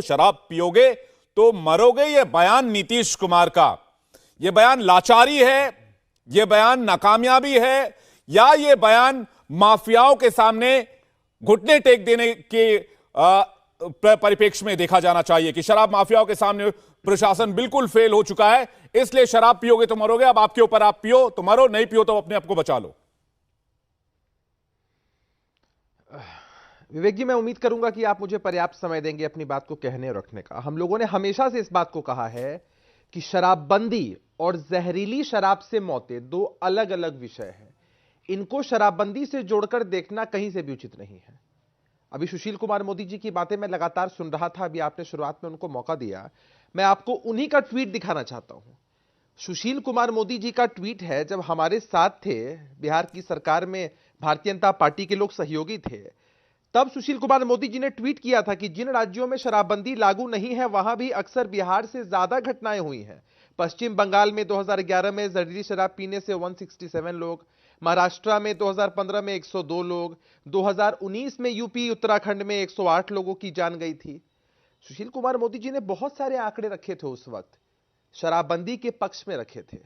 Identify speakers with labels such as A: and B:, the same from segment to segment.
A: शराब पियोगे तो मरोगे, ये बयान नीतीश कुमार का, ये बयान लाचारी है, ये बयान नाकामयाबी है, या ये बयान माफियाओं के सामने घुटने टेक देने के परिप्रेक्ष्य में देखा जाना चाहिए कि शराब माफियाओं के सामने प्रशासन बिल्कुल फेल हो चुका है, इसलिए शराब पियोगे तो मरोगे, अब आपके ऊपर, आप पियो तो मरो, नहीं पियो तो अपने आप को बचा लो।
B: विवेक जी, मैं उम्मीद करूंगा कि आप मुझे पर्याप्त समय देंगे अपनी बात को कहने और रखने का। हम लोगों ने हमेशा से इस बात को कहा है कि शराबबंदी और जहरीली शराब से मौतें दो अलग अलग विषय हैं। इनको शराबबंदी से जोड़कर देखना कहीं से भी उचित नहीं है। अभी सुशील कुमार मोदी जी की बातें मैं लगातार सुन रहा था, अभी आपने शुरुआत में उनको मौका दिया, मैं आपको उन्हीं का ट्वीट दिखाना चाहता हूं। सुशील कुमार मोदी जी का ट्वीट है, जब हमारे साथ थे, बिहार की सरकार में भारतीय जनता पार्टी के लोग सहयोगी थे, तब सुशील कुमार मोदी जी ने ट्वीट किया था कि जिन राज्यों में शराबबंदी लागू नहीं है वहां भी अक्सर बिहार से ज्यादा घटनाएं हुई हैं। पश्चिम बंगाल में 2011 में जहरीली शराब पीने से 167 लोग, महाराष्ट्र में 2015 में 102 लोग, 2019 में यूपी उत्तराखंड में 108 लोगों की जान गई थी। सुशील कुमार मोदी जी ने बहुत सारे आंकड़े रखे थे, उस वक्त शराबबंदी के पक्ष में रखे थे।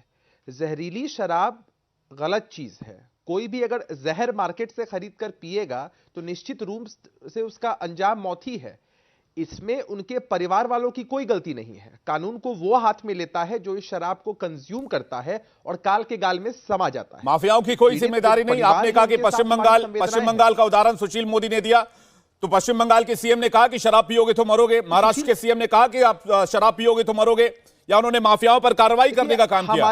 B: जहरीली शराब गलत चीज है। कोई भी अगर जहर मार्केट से खरीद कर पिएगा तो निश्चित रूप से उसका अंजाम मौत ही है। इसमें उनके परिवार वालों की कोई गलती नहीं है। कानून को वो हाथ में लेता है जो इस शराब को कंज्यूम करता है और काल के गाल में समा जाता है।
A: माफियाओं की कोई जिम्मेदारी नहीं। आपने कहा कि पश्चिम बंगाल का उदाहरण सुशील मोदी ने दिया, तो पश्चिम बंगाल के सीएम ने कहा कि शराब पियोगे तो मरोगे, महाराष्ट्र के सीएम ने कहा कि आप शराब पियोगे तो मरोगे, या उन्होंने माफियाओं पर कार्रवाई करने का काम किया।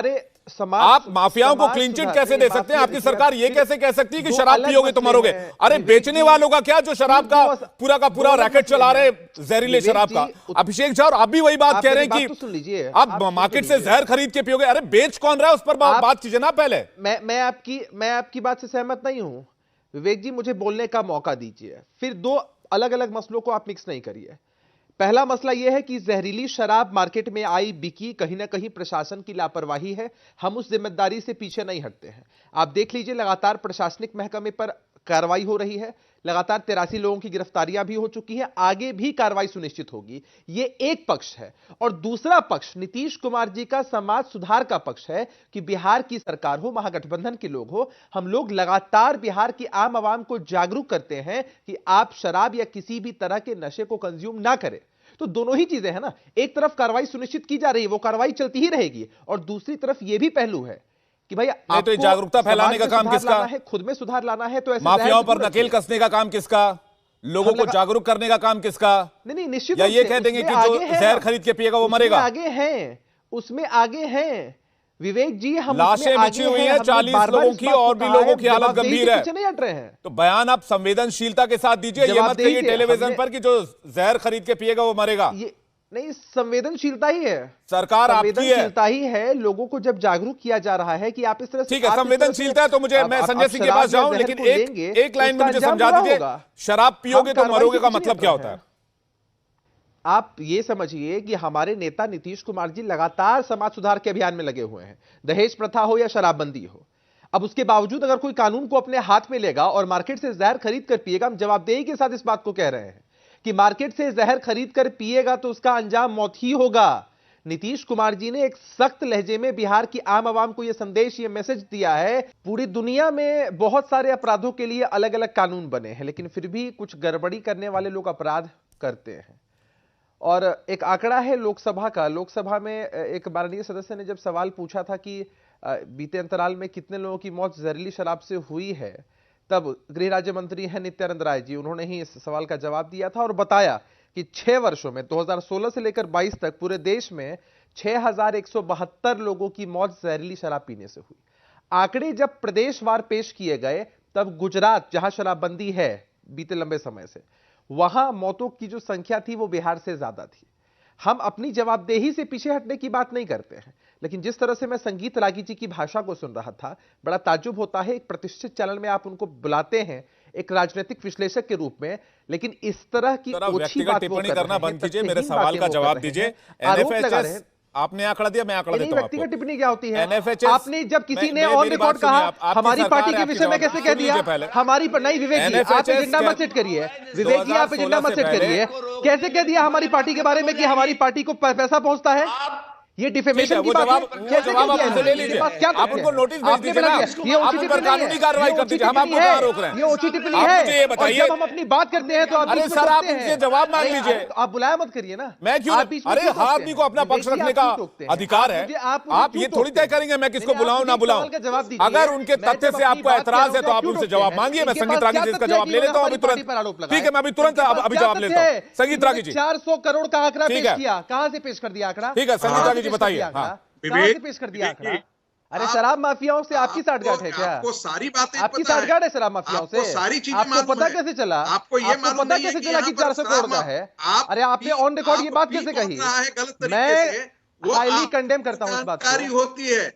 A: आप माफियाओं को क्लीन चिट कैसे दे सकते हैं? आपकी सरकार ये कैसे कह सकती है कि शराब पियोगे तो मरोगे? अरे बेचने वालों का क्या, जो शराब का पूरा रैकेट चला रहे जहरीले शराब का। अभिषेक झा, और आप भी वही बात कह रहे हैं कि आप मार्केट से जहर खरीद के पियोगे। अरे बेच कौन रहा है, उस पर बात कीजिए ना पहले।
B: मैं आपकी बात से सहमत नहीं हूं। विवेक जी, मुझे बोलने का मौका दीजिए। फिर दो अलग अलग मसलों को आप मिक्स नहीं करिए। पहला मसला यह है कि जहरीली शराब मार्केट में आई, बिकी, कहीं ना कहीं प्रशासन की लापरवाही है। हम उस जिम्मेदारी से पीछे नहीं हटते हैं। आप देख लीजिए, लगातार प्रशासनिक महकमे पर कार्रवाई हो रही है, लगातार 83 लोगों की गिरफ्तारियां भी हो चुकी हैं, आगे भी कार्रवाई सुनिश्चित होगी। यह एक पक्ष है। और दूसरा पक्ष नीतीश कुमार जी का समाज सुधार का पक्ष है कि बिहार की सरकार हो, महागठबंधन के लोग हो, हम लोग लगातार बिहार की आम आवाम को जागरूक करते हैं कि आप शराब या किसी भी तरह के नशे को कंज्यूम ना करें। तो दोनों ही चीजें हैं ना। एक तरफ कार्रवाई सुनिश्चित की जा रही है, वो कार्रवाई चलती ही रहेगी, और दूसरी तरफ यह भी पहलू है कि भाई
A: तो जागरूकता फैलाने का काम किसका
B: है? खुद में सुधार लाना है तो ऐसे
A: माफियाओं पर नकेल कसने का काम किसका? लोगों को जागरूक करने का काम किसका?
B: नहीं, निश्चित।
A: या ये कह देंगे कि जो जहर खरीद के पिएगा वो मरेगा?
B: आगे हैं, उसमें आगे हैं विवेक जी। हम
A: लाशें बिछी हुई हैं 40 लोगों की, और भी लोगों की हालत गंभीर है।
B: नहीं हट रहे हैं।
A: तो बयान आप संवेदनशीलता के साथ दीजिए, ये मत कहिए टेलीविजन पर कि जो जहर खरीद के पिएगा वो मरेगा।
B: नहीं, संवेदनशीलता ही है।
A: सरकार आपकी है,
B: संवेदनशीलता ही है। लोगों को जब जागरूक किया जा रहा है कि आप इस तरह से,
A: ठीक है, संवेदनशीलता है तो मुझे, मैं संजय सिंह के पास जाऊं, लेकिन एक लाइन में मुझे समझा दीजिए, शराब पियोगे तो मरोगे का मतलब क्या होता है?
B: आप ये समझिए कि हमारे नेता नीतीश कुमार जी लगातार समाज सुधार के अभियान में लगे हुए हैं, दहेज प्रथा हो या शराबबंदी हो। अब उसके बावजूद अगर कोई कानून को अपने हाथ में लेगा और मार्केट से जहर खरीद कर पिएगा, हम जवाबदेही के साथ इस बात को कह रहे हैं कि मार्केट से जहर खरीद कर पिएगा तो उसका अंजाम मौत ही होगा। नीतीश कुमार जी ने एक सख्त लहजे में बिहार की आम आवाम को यह संदेश, यह मैसेज दिया है। पूरी दुनिया में बहुत सारे अपराधों के लिए अलग अलग कानून बने हैं, लेकिन फिर भी कुछ गड़बड़ी करने वाले लोग अपराध करते हैं। और एक आंकड़ा है लोकसभा का, लोकसभा में एक माननीय सदस्य ने जब सवाल पूछा था कि बीते अंतराल में कितने लोगों की मौत जहरीली शराब से हुई है, तब गृह राज्य मंत्री हैं नित्यानंद राय जी, उन्होंने ही इस सवाल का जवाब दिया था और बताया कि 6 वर्षों में 2016 से लेकर 22 तक पूरे देश में 6172 लोगों की मौत जहरीली शराब पीने से हुई। आंकड़े जब प्रदेशवार पेश किए गए तब गुजरात, जहां शराबबंदी है बीते लंबे समय से, वहां मौतों की जो संख्या थी वो बिहार से ज्यादा थी। हम अपनी जवाबदेही से पीछे हटने की बात नहीं करते हैं, लेकिन जिस तरह से मैं संगीत रागी जी की भाषा को सुन रहा था, बड़ा ताज्जुब होता है। एक प्रतिष्ठित चैनल में आप उनको बुलाते हैं एक राजनीतिक विश्लेषक के रूप में, लेकिन इस तरह की ओछी बात
A: टिप्पणी करना बंद कीजिए, मेरे सवाल का जवाब दीजिए। आपने आंकड़ा दिया, मैं आंकड़ा देता हूं
B: व्यक्तिगत
A: आपको।
B: टिप्पणी क्या होती है?
A: NFHS
B: आपने जब किसी ने
A: मेरी
B: ऑन
A: बात
B: रिकॉर्ड
A: सुनिए,
B: कहा
A: आपकी
B: हमारी
A: सरकार
B: पार्टी
A: है,
B: के
A: आपकी
B: विषय में कैसे
A: जवाब
B: कह
A: सुन
B: दिया
A: लीजिए पहले।
B: हमारी पर नहीं विवेक जी, आप
A: NFHS
B: एजेंडा मत सेट करिए, विवेक जी आप एजेंडा मत सेट
A: 2016
B: करिए। कैसे कह दिया हमारी पार्टी के बारे में कि हमारी पार्टी को पैसा पहुंचता है? ये डिफेमेशन की
A: वो
B: बात
A: जवाब
B: है। कैसे
A: जवाब
B: कह
A: आप
B: दिया
A: उनसे
B: है?
A: ले
B: मेरे
A: लीजिए,
B: पास क्या
A: आप
B: तथ्य
A: उनको
B: है?
A: नोटिस भेज
B: आपने
A: दीजिए
B: बना
A: ना,
B: दिया। ये
A: आप
B: ओछी
A: उन पर
B: टिप्पणी
A: कानूनी
B: है।
A: कार्रवाई
B: ये
A: कर
B: ओछी
A: दीजिए, हम
B: टिप्पणी
A: आपको कहाँ
B: है।
A: रोक रहे हैं?
B: ये ओछी टिप्पणी
A: आप
B: है।
A: मुझे ये
B: और
A: बताइए,
B: जब हम अपनी बात करते हैं तो आप
A: अरे
B: बीच में
A: सर, आप
B: टोकते हैं।
A: मुझसे जवाब मांग
B: अरे,
A: लीजिए।
B: आप बुलाया मत करिए ना।
A: मैं क्यों?
B: आप बीच में
A: अरे
B: क्यों
A: हर
B: टोकते
A: आदमी को अपना
B: हैं?
A: पक्ष
B: विवेक जी,
A: रखने
B: आप
A: का
B: क्यों टोकते हैं?
A: अधिकार है।
B: आप मुझे
A: आप
B: क्यों
A: ये थोड़ी
B: टोकते
A: तय
B: हैं?
A: करेंगे मैं किसको
B: नहीं, आप
A: बुलाऊं
B: मुझे
A: ना
B: एक
A: बुलाऊं।
B: सवाल का जवाब दीजिए।
A: अगर उनके
B: मैं
A: तथ्य
B: जब
A: से
B: अपनी
A: आपको
B: बात
A: एतराज
B: कह
A: है
B: रहा
A: तो
B: हूं,
A: आप
B: क्यों
A: उनसे
B: टोकते
A: जवाब
B: हैं?
A: मांगिए। मैं
B: इनके
A: संगीत
B: पास
A: रागी
B: क्या
A: जी इसका
B: तथ्य है
A: जवाब
B: कि
A: ले
B: इन्होंने
A: लेता हूं अभी
B: हमारी पार्टी
A: तुरंत।
B: पर आरोप लगाया?
A: ठीक है, मैं अभी तुरंत
B: इनके पास
A: अभी
B: क्या
A: जवाब
B: तथ्य
A: लेता
B: है?
A: हूं। संगीत
B: इन्होंने
A: रागी जी
B: 400 करोड़ का आंकड़ा
A: ठीक
B: पेश
A: है।
B: किया। कहां से पेश कर दिया आंकड़ा?
A: ठीक है, संगीत
B: कहां
A: रागी
B: से
A: जी
B: पेश कर
A: बताइए।
B: दिया आंकड़ा?
A: हाँ।
B: कहां से पेश कर दिया
C: विवेक
B: आंकड़ा?
C: जी,
B: अरे
C: आप-
B: शराब माफियाओं से आपकी साठगांठ है क्या?
C: आपको सारी बातें
B: आपकी
C: पता है।
B: साठगांठ है शराब माफियाओं से?
C: आपको सारी चीजें
B: आपको
C: मालूम
B: पता
C: है।
B: कैसे चला?
C: आपको ये मालूम
B: पता
C: नहीं है
B: कैसे
C: कि
B: चला
C: यहाँ
B: कि
C: पर
B: 400 करोड़ का है?
C: आप
B: अरे आपने ऑन रिकॉर्ड ये बात कैसे कही?
C: रहा है गलत तरीके
B: मैं
C: से, वो
B: हाईली
C: आप
B: कंडेम करता हूं इस बात को।
C: जानकारी होती है।